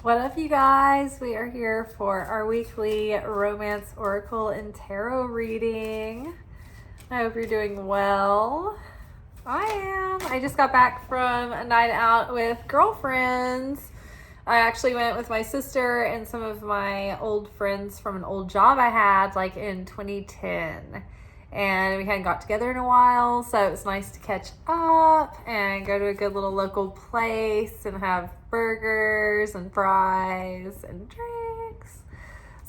What up, you guys? We are here for our weekly romance oracle and tarot reading. I hope you're doing well. I am. I just got back from a night out with girlfriends. I actually went with my sister and some of my old friends from an old job I had like in 2010. And we hadn't got together in a while, so it was nice to catch up and go to a good little local place and have burgers and fries and drinks.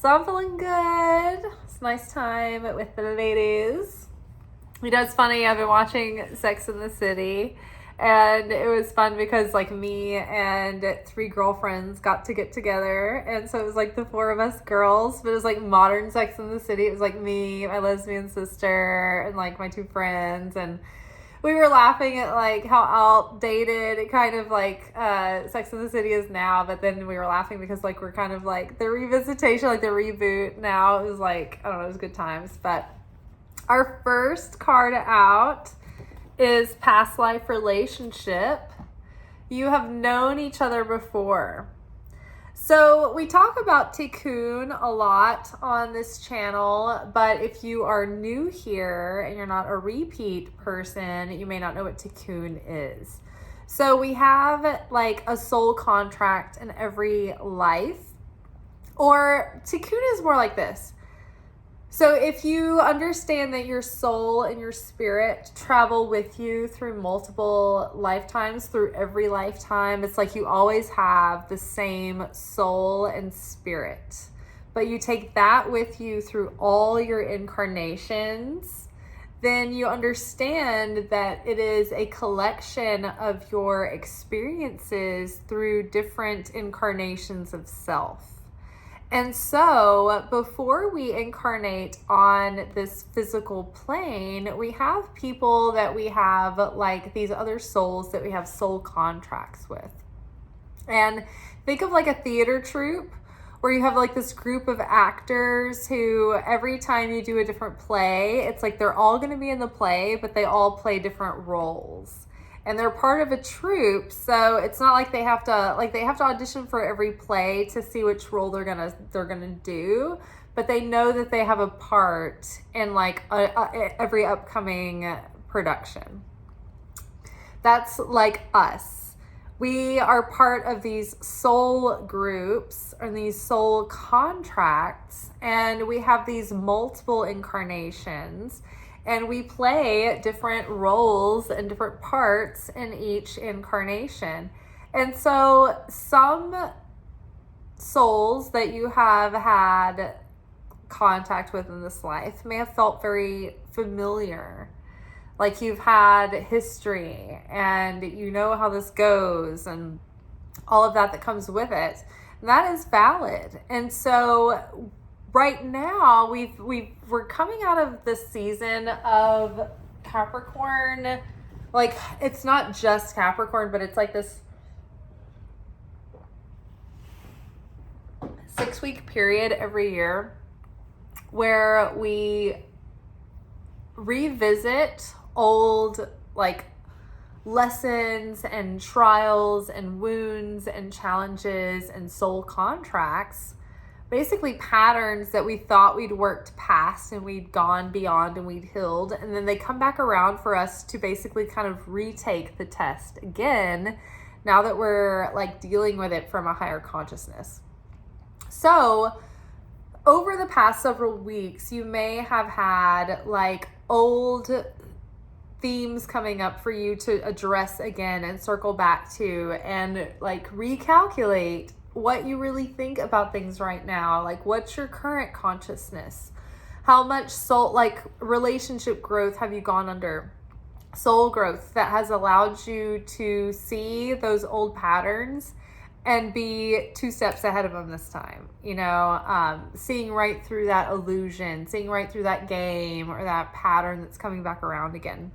So I'm feeling good. It's a nice time with the ladies. You know, it's funny, I've been watching Sex and the City, and it was fun because like me and three girlfriends got to get together, and so it was like the four of us girls, but it was like modern Sex and the City. It was like me, my lesbian sister, and like my two friends, and we were laughing at like how outdated it kind of like Sex and the City is now, but then we were laughing because like we're kind of like the revisitation, like the reboot now. It was like, I don't know, it was good times. But our first card out is past life relationship. You have known each other before. So we talk about tikkun a lot on this channel, but if you are new here and you're not a repeat person, you may not know what tikkun is. So we have like a soul contract in every life, or tikkun is more like this. So if you understand that your soul and your spirit travel with you through multiple lifetimes, through every lifetime, it's like you always have the same soul and spirit. But you take that with you through all your incarnations, then you understand that it is a collection of your experiences through different incarnations of self. And so before we incarnate on this physical plane, we have people that we have like these other souls that we have soul contracts with. And think of like a theater troupe where you have like this group of actors who every time you do a different play, it's like they're all going to be in the play, but they all play different roles. And they're part of a troupe, so it's not like they have to audition for every play to see which role they're gonna do, but they know that they have a part in like every upcoming production. That's like us. We are part of these soul groups or these soul contracts, and we have these multiple incarnations. And we play different roles and different parts in each incarnation. And so some souls that you have had contact with in this life may have felt very familiar. Like you've had history and you know how this goes and all of that comes with it. And that is valid. And so right now, we're coming out of this season of Capricorn. Like, it's not just Capricorn, but it's like this 6-week period every year where we revisit old, like, lessons and trials and wounds and challenges and soul contracts. Basically patterns that we thought we'd worked past and we'd gone beyond and we'd healed. And then they come back around for us to basically kind of retake the test again, now that we're like dealing with it from a higher consciousness. So over the past several weeks, you may have had like old themes coming up for you to address again and circle back to and like recalculate what you really think about things right now. Like, what's your current consciousness? How much soul, like relationship growth have you gone under? Soul growth that has allowed you to see those old patterns and be 2 steps ahead of them this time. You know, seeing right through that illusion, seeing right through that game or that pattern that's coming back around again.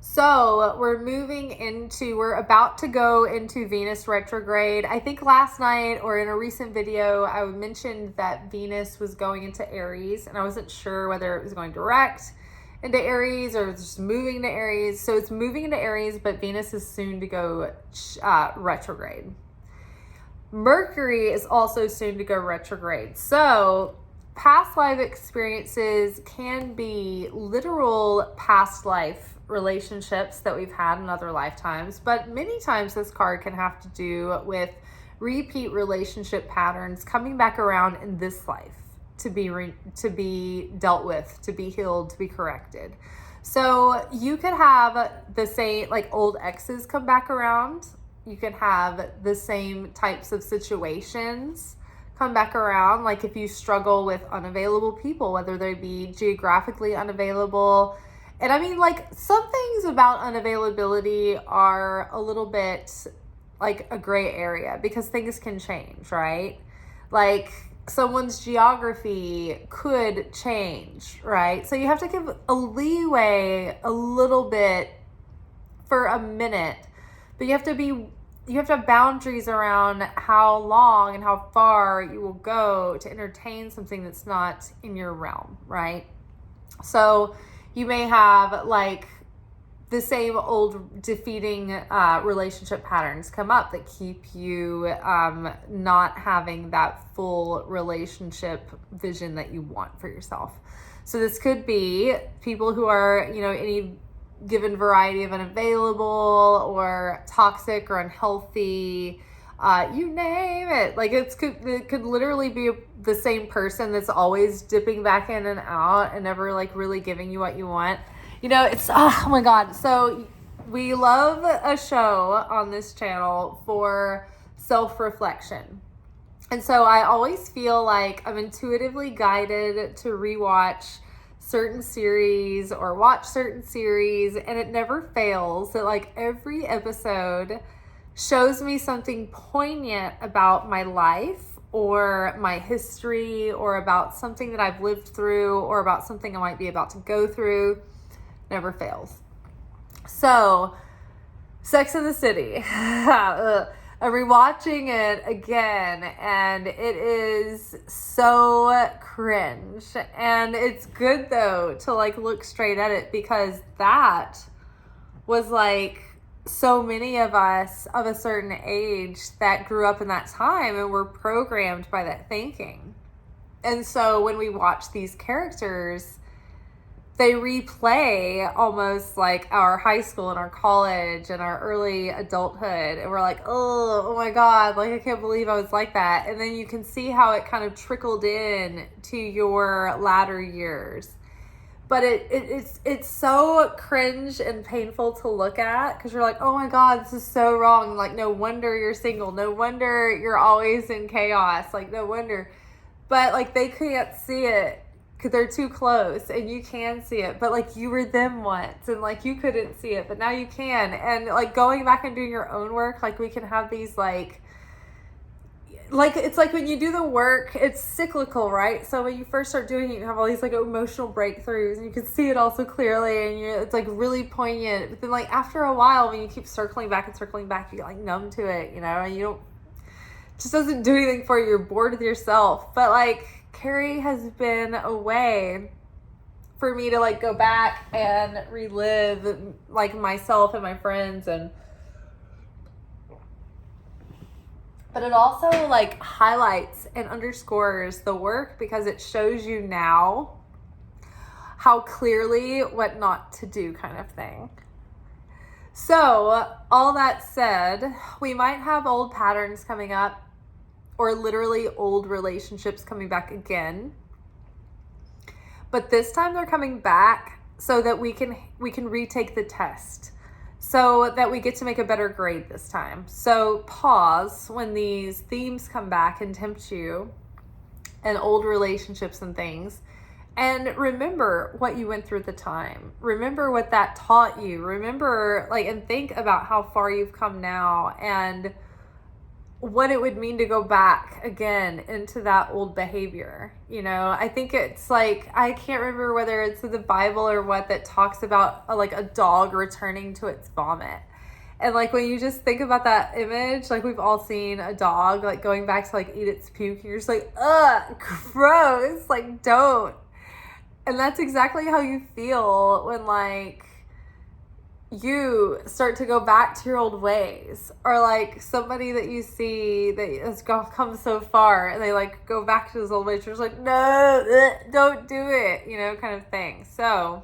So we're about to go into Venus retrograde. I think last night or in a recent video, I mentioned that Venus was going into Aries, and I wasn't sure whether it was going direct into Aries or just moving to Aries. So it's moving into Aries, but Venus is soon to go retrograde. Mercury is also soon to go retrograde. So past life experiences can be literal past life relationships that we've had in other lifetimes, but many times this card can have to do with repeat relationship patterns coming back around in this life to be dealt with, to be healed, to be corrected. So you could have the same, like old exes come back around. You could have the same types of situations come back around. Like if you struggle with unavailable people, whether they be geographically unavailable. And I mean, like, some things about unavailability are a little bit like a gray area because things can change, right? Like someone's geography could change, right? So you have to give a leeway a little bit for a minute, but you have to have boundaries around how long and how far you will go to entertain something that's not in your realm, right? So you may have like the same old defeating relationship patterns come up that keep you not having that full relationship vision that you want for yourself. So this could be people who are, any given variety of unavailable or toxic or unhealthy, you name it. Like it could literally be the same person that's always dipping back in and out and never like really giving you what you want. It's, oh my God. So we love a show on this channel for self-reflection. And so I always feel like I'm intuitively guided to rewatch certain series or watch certain series, and it never fails that like every episode shows me something poignant about my life or my history or about something that I've lived through or about something I might be about to go through. Never fails. So Sex and the City. I'm rewatching it again, and it is so cringe. And it's good though to like look straight at it, because that was like so many of us of a certain age that grew up in that time and were programmed by that thinking. And so when we watch these characters, they replay almost like our high school and our college and our early adulthood. And we're like, oh my God, like I can't believe I was like that. And then you can see how it kind of trickled in to your latter years. But it's so cringe and painful to look at, because you're like, oh my God, this is so wrong. Like, no wonder you're single. No wonder you're always in chaos. Like, no wonder. But like they can't see it, because they're too close, and you can see it, but like you were them once and like you couldn't see it, but now you can. And like going back and doing your own work, like we can have these like it's like when you do the work, it's cyclical, right? So when you first start doing it, you have all these like emotional breakthroughs and you can see it all so clearly, and it's like really poignant. But then like after a while, when you keep circling back, you get like numb to it, and you don't, it just doesn't do anything for you. You're bored with yourself. But like Carrie has been a way for me to like go back and relive like myself and my friends, but it also like highlights and underscores the work, because it shows you now how clearly what not to do, kind of thing. So all that said, we might have old patterns coming up, or literally old relationships coming back again. But this time they're coming back so that we can retake the test, so that we get to make a better grade this time. So pause when these themes come back and tempt you, and old relationships and things, and remember what you went through at the time. Remember what that taught you. Remember, like, and think about how far you've come now, and what it would mean to go back again into that old behavior. I think it's like, I can't remember whether it's the Bible or what, that talks about like a dog returning to its vomit. And like when you just think about that image, like we've all seen a dog like going back to like eat its puke, and you're just like, ugh, gross, like don't. And that's exactly how you feel when like you start to go back to your old ways, or like somebody that you see that has come so far and they like go back to those old ways, you're just like, no, don't do it, kind of thing. So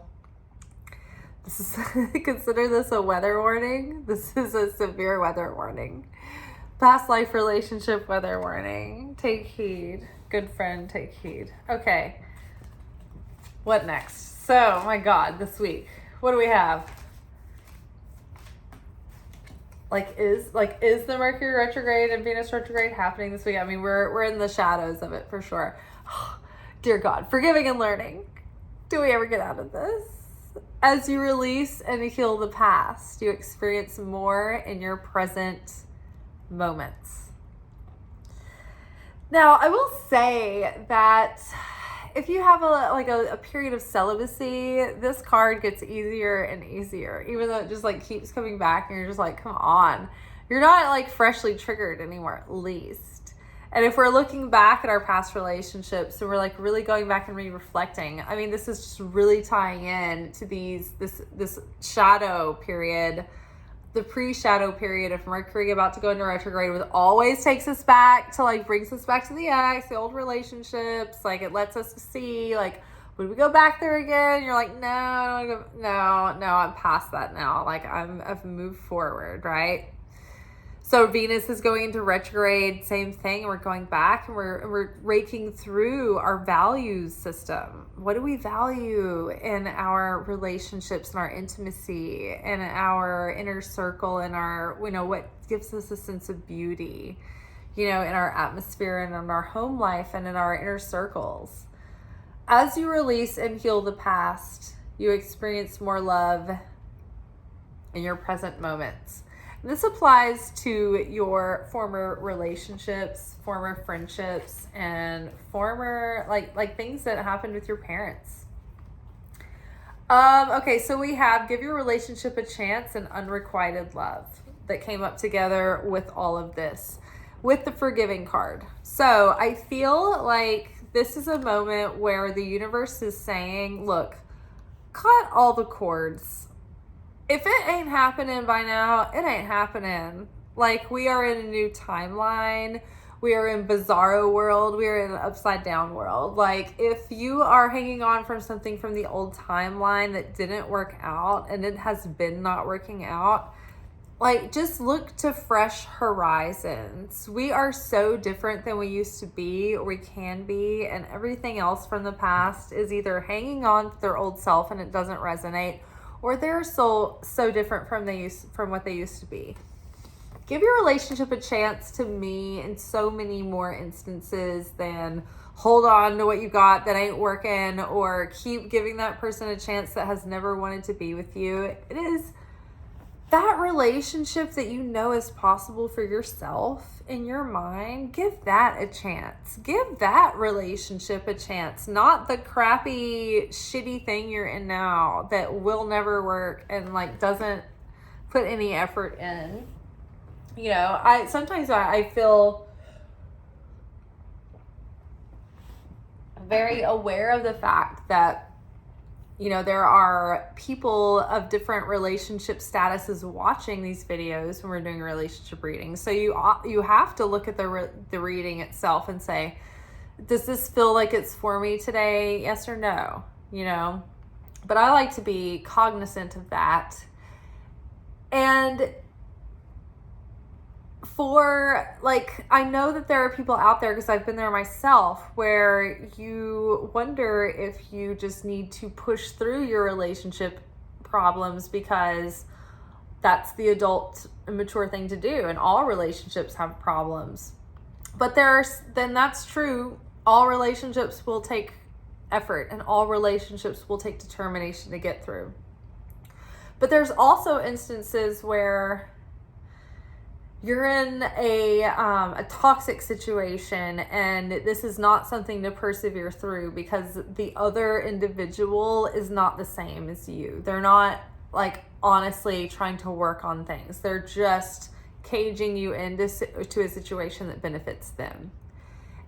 this is consider this a weather warning. This is a severe weather warning. Past life relationship weather warning. Take heed. Good friend, take heed. Okay. What next? So, my God, this week, what do we have? Is the Mercury retrograde and Venus retrograde happening this week? I mean, we're in the shadows of it for sure. Dear God, forgiving and learning. Do we ever get out of this? As you release and heal the past, you experience more in your present moments. Now, I will say that if you have a period of celibacy, this card gets easier and easier, even though it just like keeps coming back and you're just like, come on. You're not like freshly triggered anymore, at least. And if we're looking back at our past relationships and we're like really going back and reflecting, I mean, this is just really tying in to this shadow period. The pre-shadow period of Mercury about to go into retrograde always takes us back to like, brings us back to the ex, the old relationships. Like it lets us see like, would we go back there again? And you're like, no, I'm past that now. Like I've moved forward, right? So Venus is going into retrograde, same thing. We're going back and we're raking through our values system. What do we value in our relationships and our intimacy and our inner circle and our, what gives us a sense of beauty, in our atmosphere and in our home life and in our inner circles. As you release and heal the past, you experience more love in your present moments. This applies to your former relationships, former friendships, and former like things that happened with your parents. Okay, so we have give your relationship a chance and unrequited love that came up together with all of this, with the forgiving card. So I feel like this is a moment where the universe is saying, look, cut all the cords. If it ain't happening by now, it ain't happening. Like, we are in a new timeline. We are in bizarro world. We are in an upside down world. Like, if you are hanging on from something from the old timeline that didn't work out and it has been not working out, like, just look to fresh horizons. We are so different than we used to be or we can be, and everything else from the past is either hanging on to their old self and it doesn't resonate, or they're so different from what they used to be. Give your relationship a chance, to me, in so many more instances than hold on to what you got that ain't working, or keep giving that person a chance that has never wanted to be with you. It is that relationship that is possible for yourself in your mind. Give that a chance. Give that relationship a chance, not the crappy, shitty thing you're in now that will never work and like doesn't put any effort in. I feel very aware of the fact that there are people of different relationship statuses watching these videos when we're doing relationship readings. So you have to look at the reading itself and say, does this feel like it's for me today? Yes or no? But I like to be cognizant of that. And I know that there are people out there, because I've been there myself, where you wonder if you just need to push through your relationship problems because that's the adult and mature thing to do, and all relationships have problems. But then that's true. All relationships will take effort, and all relationships will take determination to get through. But there's also instances where you're in a toxic situation and this is not something to persevere through because the other individual is not the same as you. They're not like honestly trying to work on things. They're just caging you into a situation that benefits them.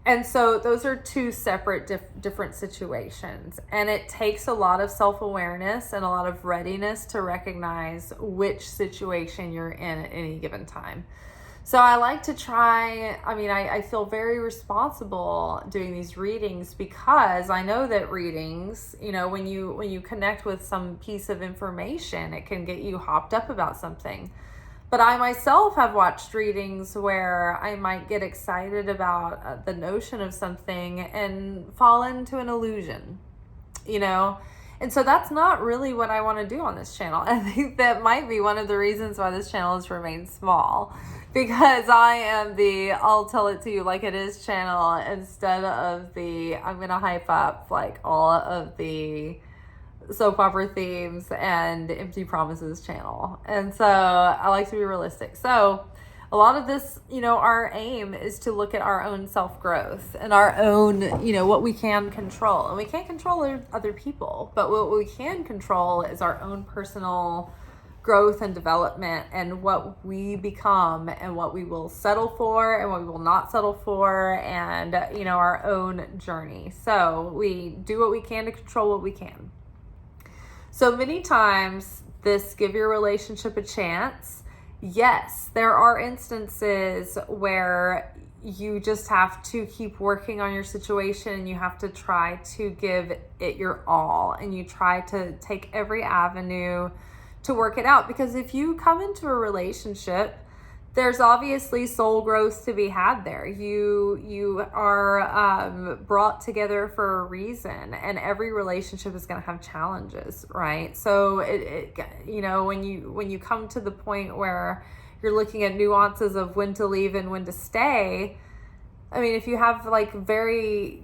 And so those are two separate different situations. And it takes a lot of self-awareness and a lot of readiness to recognize which situation you're in at any given time. So I like to try, I feel very responsible doing these readings because I know that readings, when you connect with some piece of information, it can get you hopped up about something. But I myself have watched readings where I might get excited about the notion of something and fall into an illusion, And so that's not really what I want to do on this channel. I think that might be one of the reasons why this channel has remained small, because I am the I'll tell it to you like it is channel instead of the I'm going to hype up like all of the soap opera themes and empty promises channel. And so I like to be realistic. So a lot of this, our aim is to look at our own self-growth and our own, what we can control. And we can't control other people, but what we can control is our own personal growth and development and what we become and what we will settle for and what we will not settle for and, our own journey. So we do what we can to control what we can. So many times this give your relationship a chance. Yes, there are instances where you just have to keep working on your situation and you have to try to give it your all and you try to take every avenue to work it out. Because if you come into a relationship, there's obviously soul growth to be had there. You are brought together for a reason, and every relationship is going to have challenges, right? So when you come to the point where you're looking at nuances of when to leave and when to stay, if you have very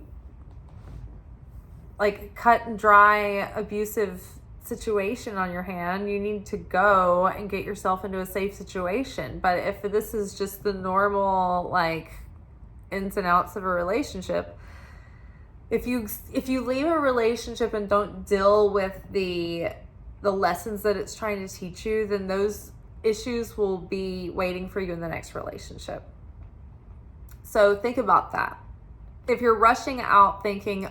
cut and dry abusive situation on your hand, you need to go and get yourself into a safe situation. But if this is just the normal ins and outs of a relationship, if you leave a relationship and don't deal with the lessons that it's trying to teach you, then those issues will be waiting for you in the next relationship. So think about that. If you're rushing out thinking,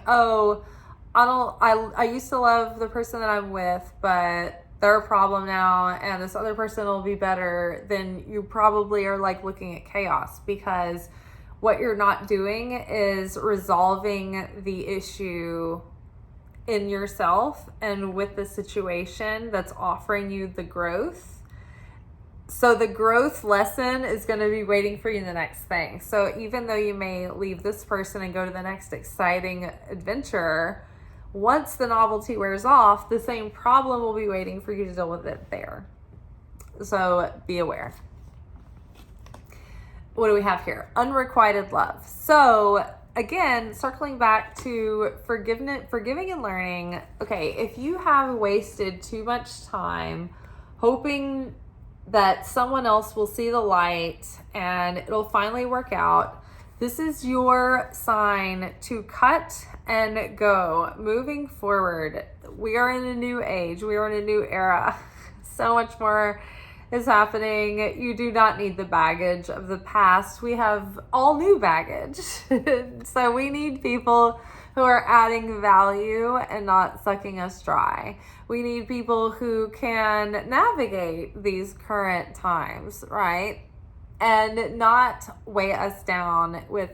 I used to love the person that I'm with, but they're a problem now and this other person will be better, then you probably are looking at chaos, because what you're not doing is resolving the issue in yourself and with the situation that's offering you the growth. So the growth lesson is going to be waiting for you in the next thing. So even though you may leave this person and go to the next exciting adventure, once the novelty wears off, the same problem will be waiting for you to deal with it there. So be aware. What do we have here? Unrequited love. So again, circling back to forgiving and learning. Okay, if you have wasted too much time hoping that someone else will see the light and it'll finally work out, this is your sign to cut and go. Moving forward, we are in a new age. We are in a new era. So much more is happening. You do not need the baggage of the past. We have all new baggage. So we need people who are adding value and not sucking us dry. We need people who can navigate these current times, right? And not weigh us down with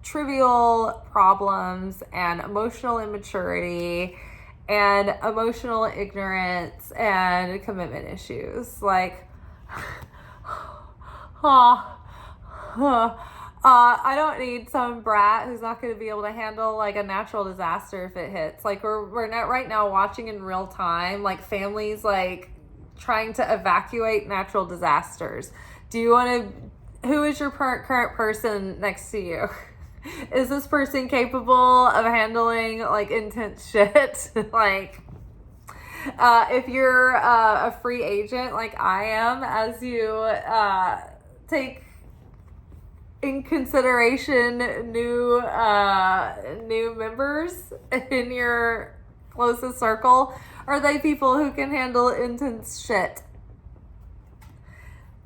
trivial problems and emotional immaturity and emotional ignorance and commitment issues. I don't need some brat who's not going to be able to handle a natural disaster if it hits. We're not right now watching in real time, families trying to evacuate natural disasters. Who is your current person next to you? Is this person capable of handling intense shit? If you're a free agent like I am, as you take in consideration new members in your closest circle, are they people who can handle intense shit?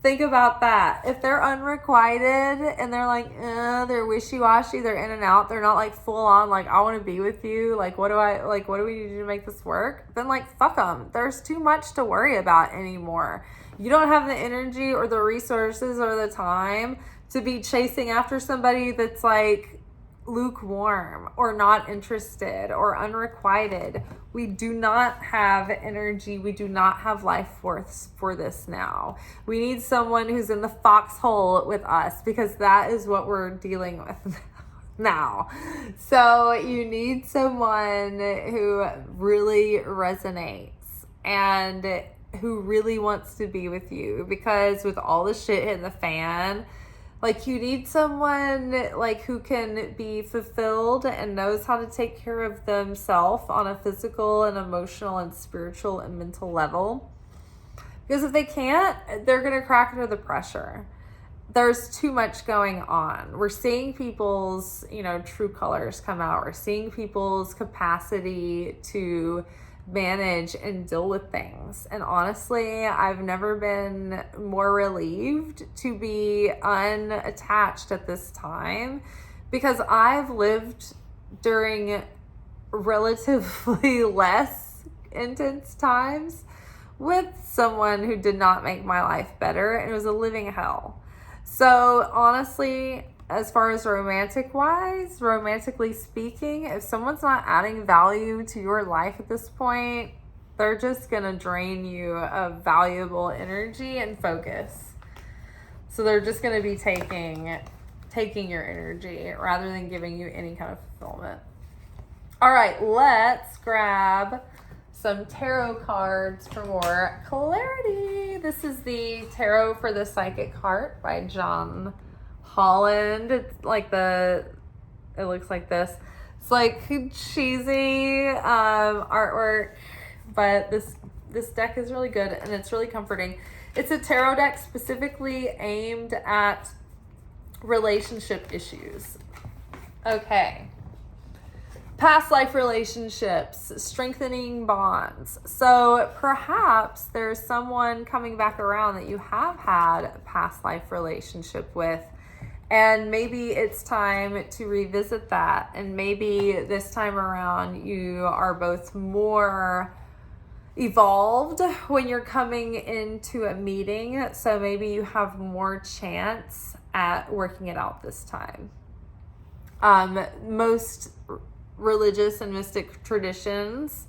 Think about that. If they're unrequited and they're like, they're wishy-washy, they're in and out, they're not like full on, like, I want to be with you, like, what do we need to do to make this work? Then, like, fuck them. There's too much to worry about anymore. You don't have the energy or the resources or the time to be chasing after somebody that's like lukewarm or not interested or unrequited. We do not have energy. We do not have life force for this now. We need someone who's in the foxhole with us, because that is what we're dealing with now. So you need someone who really resonates and who really wants to be with you, because with all the shit hitting the fan, like, you need someone like who can be fulfilled and knows how to take care of themselves on a physical and emotional and spiritual and mental level. Because if they can't, they're going to crack under the pressure. There's too much going on. We're seeing people's, true colors come out. We're seeing people's capacity to manage and deal with things. And honestly, I've never been more relieved to be unattached at this time, because I've lived during relatively less intense times with someone who did not make my life better, and it was a living hell. So honestly, as far as romantically speaking, if someone's not adding value to your life at this point, they're just going to drain you of valuable energy and focus. So they're just going to be taking your energy rather than giving you any kind of fulfillment. All right, let's grab some tarot cards for more clarity. This is the Tarot for the Psychic Heart by John Holland. It's like it looks like this. It's like cheesy artwork, but this deck is really good and it's really comforting. It's a tarot deck specifically aimed at relationship issues. Okay. Past life relationships, strengthening bonds. So perhaps there's someone coming back around that you have had a past life relationship with, and maybe it's time to revisit that. And maybe this time around you are both more evolved when you're coming into a meeting. So maybe you have more chance at working it out this time. Most religious and mystic traditions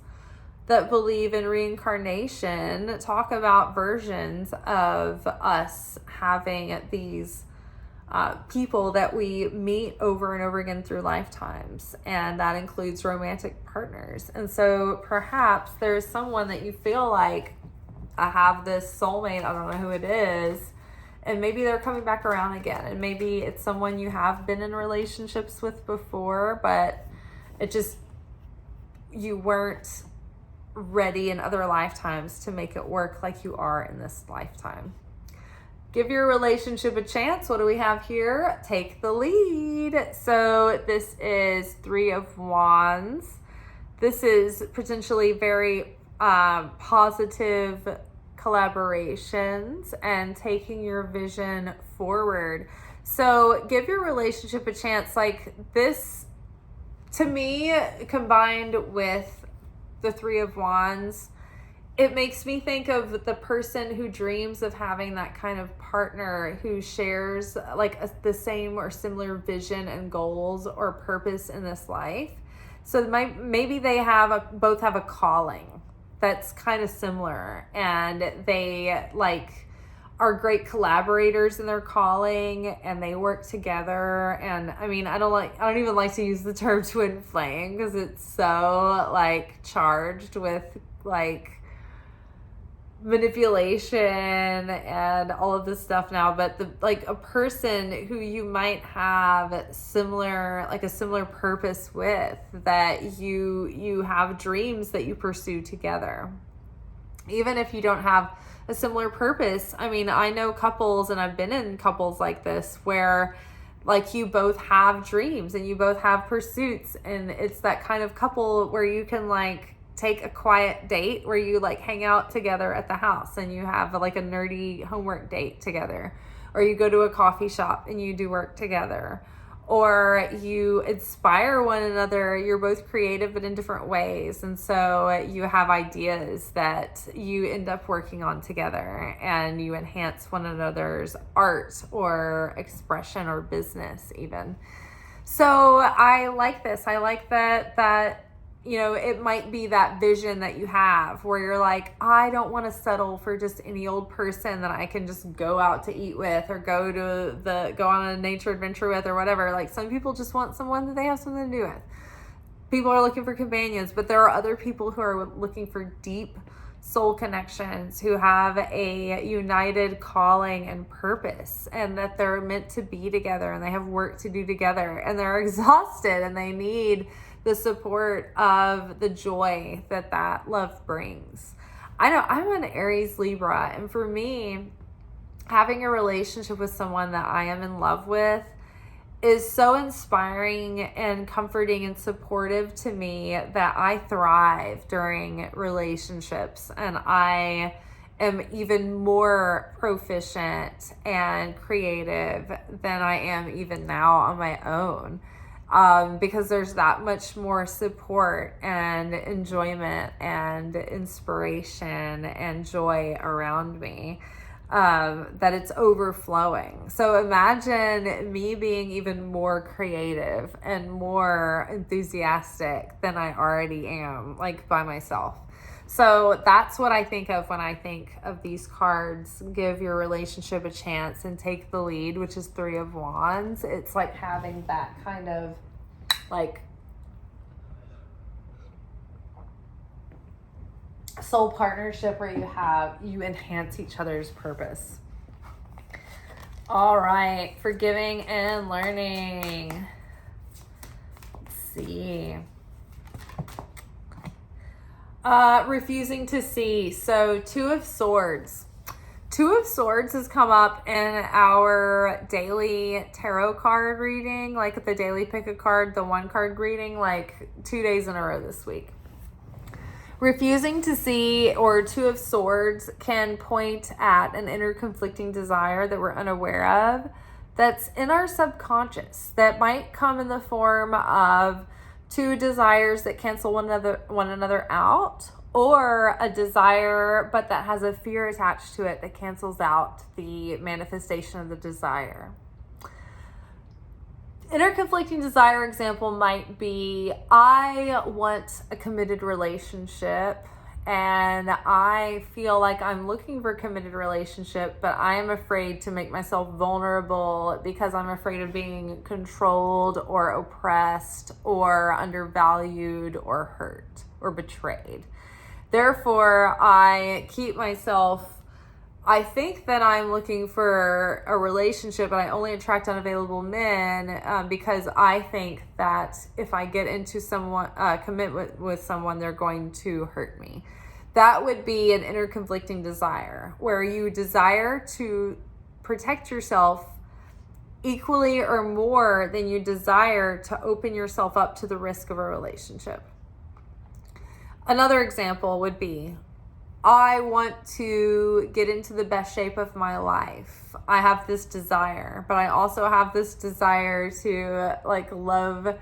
that believe in reincarnation talk about versions of us having these people that we meet over and over again through lifetimes, and that includes romantic partners. And so perhaps there's someone that you feel like, I have this soulmate, I don't know who it is, and maybe they're coming back around again, and maybe it's someone you have been in relationships with before, but you weren't ready in other lifetimes to make it work like you are in this lifetime. Give your relationship a chance. What do we have here? Take the lead. So this is Three of Wands. This is potentially very positive collaborations and taking your vision forward. So give your relationship a chance. Like this, to me, combined with the Three of Wands, it makes me think of the person who dreams of having that kind of partner who shares like the same or similar vision and goals or purpose in this life. So maybe they both have a calling that's kind of similar, and they are great collaborators in their calling, and they work together. And I mean, I don't even like to use the term twin flame because it's so charged with manipulation and all of this stuff now, but a person who you might have a similar purpose with, that you have dreams that you pursue together, even if you don't have a similar purpose. I mean, I know couples, and I've been in couples like this, where you both have dreams and you both have pursuits, and it's that kind of couple where you can take a quiet date where you like hang out together at the house and you have like a nerdy homework date together, or you go to a coffee shop and you do work together, or you inspire one another. You're both creative but in different ways, and so you have ideas that you end up working on together, and you enhance one another's art or expression or business even. So I like this. I like that you know, it might be that vision that you have where you're like, I don't want to settle for just any old person that I can just go out to eat with, or go on a nature adventure with, or whatever. Like, some people just want someone that they have something to do with. People are looking for companions, but there are other people who are looking for deep soul connections, who have a united calling and purpose, and that they're meant to be together, and they have work to do together, and they're exhausted, and they need the support of the joy that love brings. I know I'm an Aries Libra, and for me, having a relationship with someone that I am in love with is so inspiring and comforting and supportive to me that I thrive during relationships, and I am even more proficient and creative than I am even now on my own. Because there's that much more support and enjoyment and inspiration and joy around me, that it's overflowing. So imagine me being even more creative and more enthusiastic than I already am, like by myself. So that's what I think of when I think of these cards. Give your relationship a chance and take the lead, which is 3 of Wands. It's like having that kind of like soul partnership where you enhance each other's purpose. All right, forgiving and learning. Let's see. Refusing to see. So 2 of Swords. 2 of Swords has come up in our daily tarot card reading, like the daily pick a card, the 1 card reading, like 2 days in a row this week. Refusing to see, or 2 of Swords, can point at an inner conflicting desire that we're unaware of, that's in our subconscious, that might come in the form of 2 desires that cancel one another out, or a desire but that has a fear attached to it that cancels out the manifestation of the desire. Inner conflicting desire example might be, I want a committed relationship, and I feel like I'm looking for a committed relationship, but I am afraid to make myself vulnerable because I'm afraid of being controlled or oppressed or undervalued or hurt or betrayed. Therefore, I keep myself, I think that I'm looking for a relationship, but I only attract unavailable men because I think that if I get into commitment with someone, they're going to hurt me. That would be an inner conflicting desire, where you desire to protect yourself equally or more than you desire to open yourself up to the risk of a relationship. Another example would be, I want to get into the best shape of my life. I have this desire, but I also have this desire to like love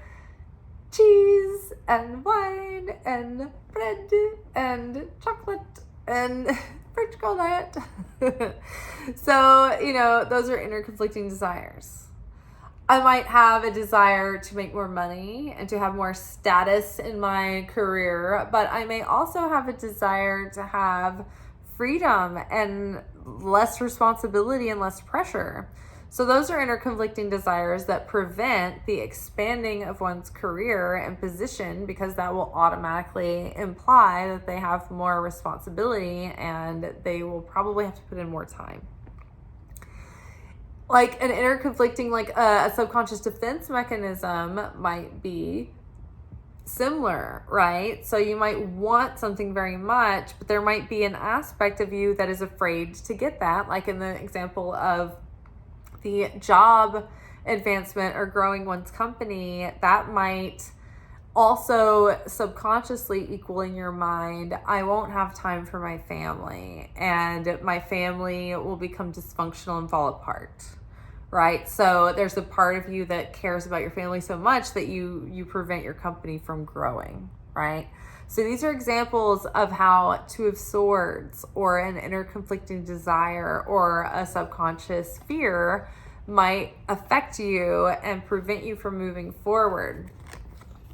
cheese and wine and bread and chocolate and French girl diet. So, you know, those are inner conflicting desires. I might have a desire to make more money and to have more status in my career, but I may also have a desire to have freedom and less responsibility and less pressure. So those are inner conflicting desires that prevent the expanding of one's career and position, because that will automatically imply that they have more responsibility and they will probably have to put in more time. Like an inner conflicting, like a subconscious defense mechanism might be similar, right? So you might want something very much, but there might be an aspect of you that is afraid to get that, like in the example of the job advancement or growing one's company. That might also subconsciously equaling your mind, I won't have time for my family, and my family will become dysfunctional and fall apart, right? So there's a part of you that cares about your family so much that you prevent your company from growing, right? So these are examples of how Two of Swords or an inner conflicting desire or a subconscious fear might affect you and prevent you from moving forward.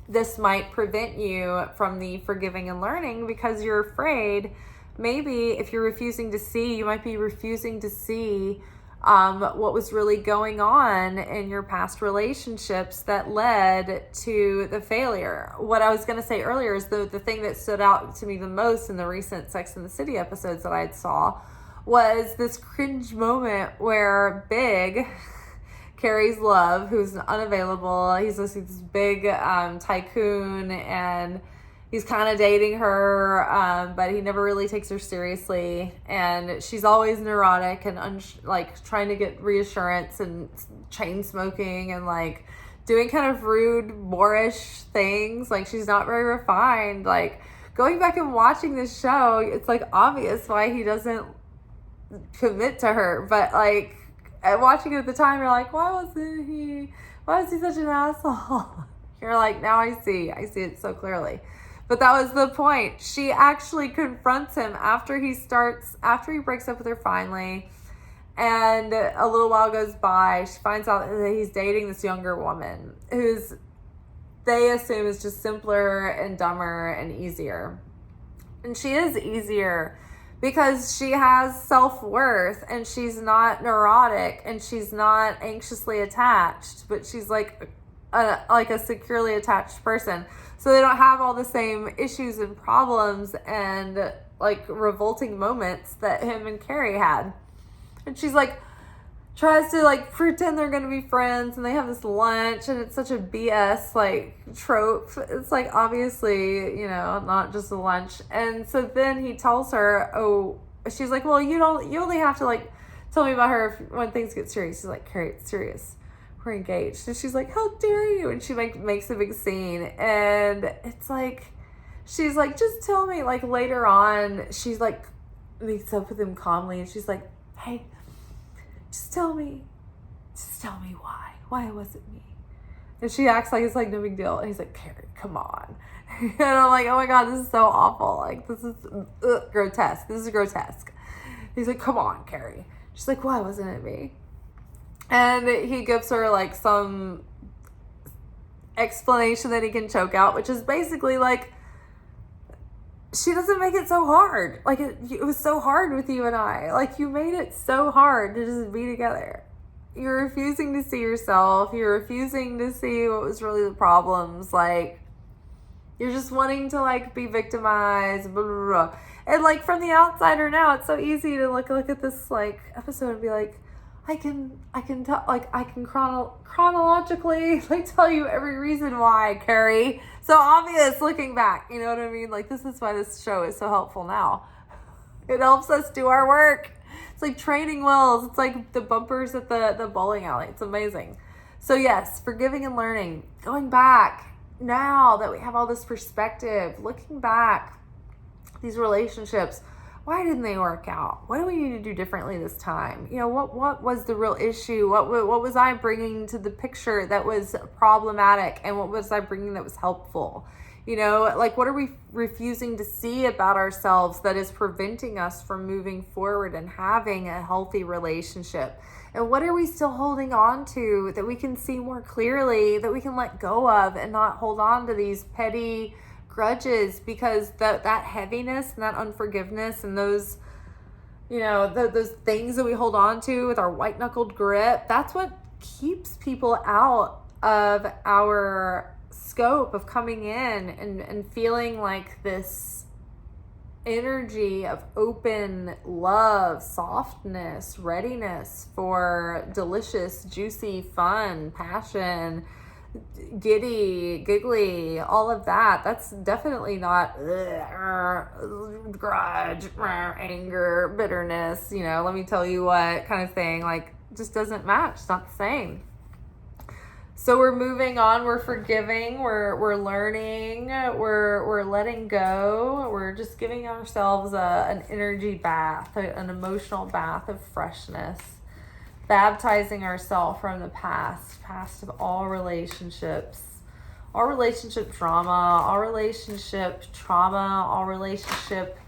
This might prevent you from the forgiving and learning because you're afraid. Maybe if you're refusing to see, you might be refusing to see what was really going on in your past relationships that led to the failure. What I was going to say earlier is the thing that stood out to me the most in the recent Sex and the City episodes that I saw was this cringe moment where Big, Carrie's love, who's unavailable, he's this big tycoon, and he's kind of dating her, but he never really takes her seriously, and she's always neurotic and trying to get reassurance and chain smoking and like doing kind of rude, boorish things. Like, she's not very refined. Like, going back and watching this show, it's like obvious why he doesn't commit to her, but like watching it at the time, you're like, why was he such an asshole? You're like, now I see it so clearly. But that was the point. She actually confronts him after he breaks up with her finally, and a little while goes by. She finds out that he's dating this younger woman who's, they assume, is just simpler and dumber and easier. And she is easier because she has self-worth, and she's not neurotic, and she's not anxiously attached, but she's like a securely attached person. So they don't have all the same issues and problems and like revolting moments that him and Carrie had. And she's like, tries to like pretend they're going to be friends, and they have this lunch, and it's such a BS like trope. It's like, obviously, not just a lunch. And so then he tells her, she's like, well, you only have to like tell me about her when things get serious. He's like, Carrie, it's serious. We're engaged. And she's like, how dare you? And she makes a big scene. And it's like, she's like, just tell me. Like, later on, she's like, meets up with him calmly, and she's like, hey, just tell me why it wasn't me. And she acts like it's like no big deal. And he's like, Carrie, come on. And I'm like, oh my God, this is so awful. Like, this is grotesque. This is grotesque. He's like, come on, Carrie. She's like, why wasn't it me? And he gives her like some explanation that he can choke out, which is basically like, she doesn't make it so hard. Like, it was so hard with you and I. Like, you made it so hard to just be together. You're refusing to see yourself. You're refusing to see what was really the problems. Like, you're just wanting to like be victimized. Blah, blah, blah. And like, from the outsider now, it's so easy to look at this like episode and be like, I can chronologically like tell you every reason why, Carrie. So obvious looking back, you know what I mean? Like, this is why this show is so helpful now. It helps us do our work. It's like training wheels. It's like the bumpers at the bowling alley. It's amazing. So yes, forgiving and learning. Going back, now that we have all this perspective, looking back, these relationships, why didn't they work out? What do we need to do differently this time? What was the real issue? What was I bringing to the picture that was problematic? And what was I bringing that was helpful? Like, what are we refusing to see about ourselves that is preventing us from moving forward and having a healthy relationship? And what are we still holding on to that we can see more clearly, that we can let go of and not hold on to these petty grudges? Because that heaviness and that unforgiveness and those those things that we hold on to with our white knuckled grip, that's what keeps people out of our scope of coming in and feeling like this energy of open love, softness, readiness for delicious, juicy fun, passion, giddy, giggly, all of that. That's definitely not grudge, anger, bitterness, let me tell you what kind of thing. Like, just doesn't match. It's not the same. So we're moving on, we're forgiving, we're learning, we're letting go, we're just giving ourselves an energy bath, an emotional bath of freshness, baptizing ourselves from the past of all relationship drama, all relationship trauma, all relationship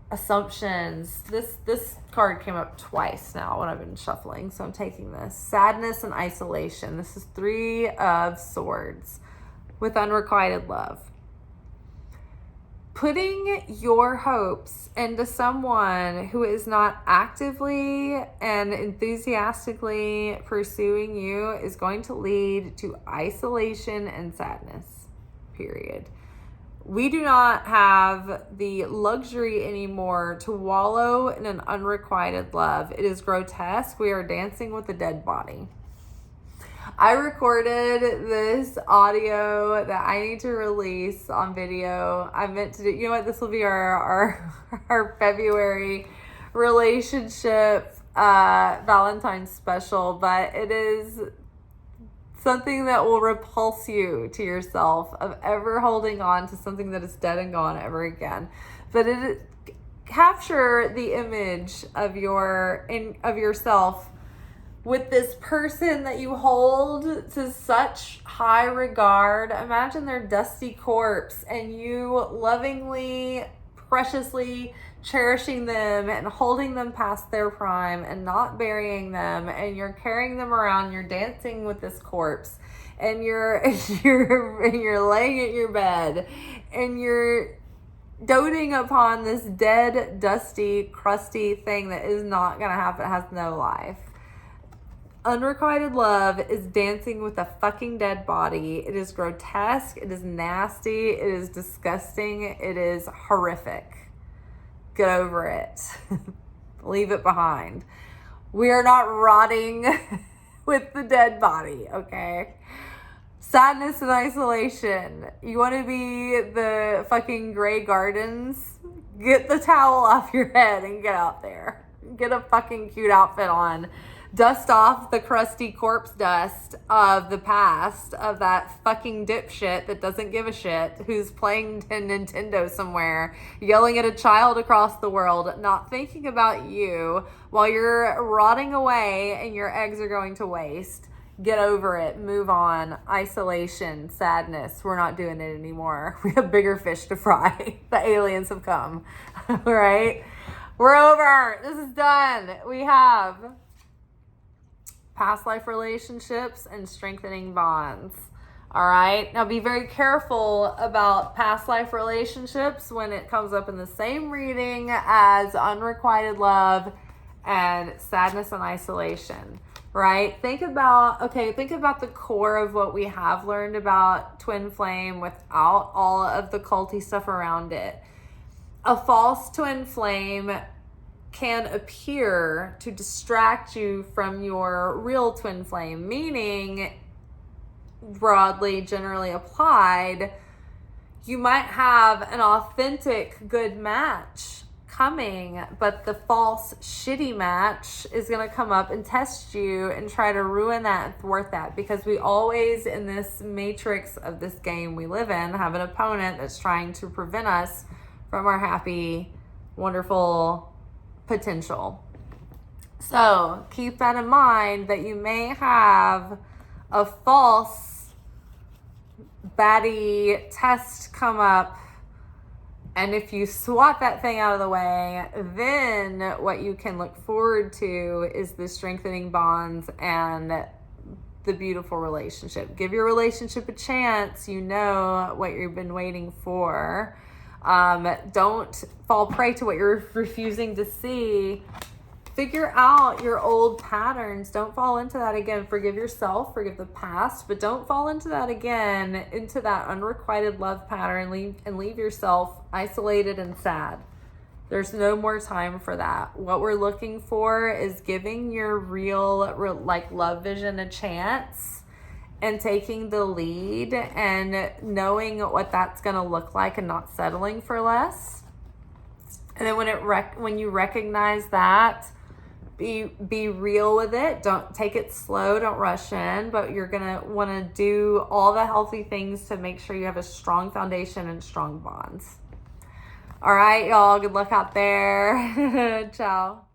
assumptions. This card came up twice now when I've been shuffling, so I'm taking this. Sadness and isolation. This is 3 of Swords with unrequited love. Putting your hopes into someone who is not actively and enthusiastically pursuing you is going to lead to isolation and sadness, period. We do not have the luxury anymore to wallow in an unrequited love. It is grotesque. We are dancing with a dead body. I recorded this audio that I need to release on video. I meant to do, you know what, this will be our February relationship Valentine's special, but it is something that will repulse you to yourself of ever holding on to something that is dead and gone ever again. But it capture the image of yourself with this person that you hold to such high regard. Imagine their dusty corpse and you lovingly, preciously cherishing them and holding them past their prime and not burying them, and you're carrying them around, you're dancing with this corpse, and you're laying in your bed and you're doting upon this dead, dusty, crusty thing that is not gonna happen, it has no life. Unrequited love is dancing with a fucking dead body. It is grotesque, it is nasty, it is disgusting, it is horrific. Get over it. Leave it behind. We are not rotting with the dead body, okay? Sadness and isolation. You want to be the fucking Grey Gardens? Get the towel off your head and get out there. Get a fucking cute outfit on. Dust off the crusty corpse dust of the past, of that fucking dipshit that doesn't give a shit, who's playing Nintendo somewhere, yelling at a child across the world, not thinking about you while you're rotting away and your eggs are going to waste. Get over it. Move on. Isolation, sadness. We're not doing it anymore. We have bigger fish to fry. The aliens have come. All right? We're over. This is done. We have past life relationships and strengthening bonds. All right. Now be very careful about past life relationships when it comes up in the same reading as unrequited love and sadness and isolation. Right? Think about the core of what we have learned about twin flame without all of the culty stuff around it. A false twin flame can appear to distract you from your real twin flame, meaning, broadly, generally applied, you might have an authentic good match coming, but the false shitty match is going to come up and test you and try to ruin that and thwart that, because we always, in this matrix of this game we live in, have an opponent that's trying to prevent us from our happy, wonderful potential. So keep that in mind, that you may have a false baddie test come up, and if you swat that thing out of the way, then what you can look forward to is the strengthening bonds and the beautiful relationship. Give your relationship a chance. You know what you've been waiting for. Don't fall prey to what you're refusing to see. Figure out your old patterns. Don't fall into that again. Forgive yourself, forgive the past, but don't fall into that again, into that unrequited love pattern and leave yourself isolated and sad. There's no more time for that. What we're looking for is giving your real love vision a chance and taking the lead and knowing what that's going to look like and not settling for less. And then when you recognize that, be real with it. Don't take it slow. Don't rush in, but you're going to want to do all the healthy things to make sure you have a strong foundation and strong bonds. All right, y'all. Good luck out there. Ciao.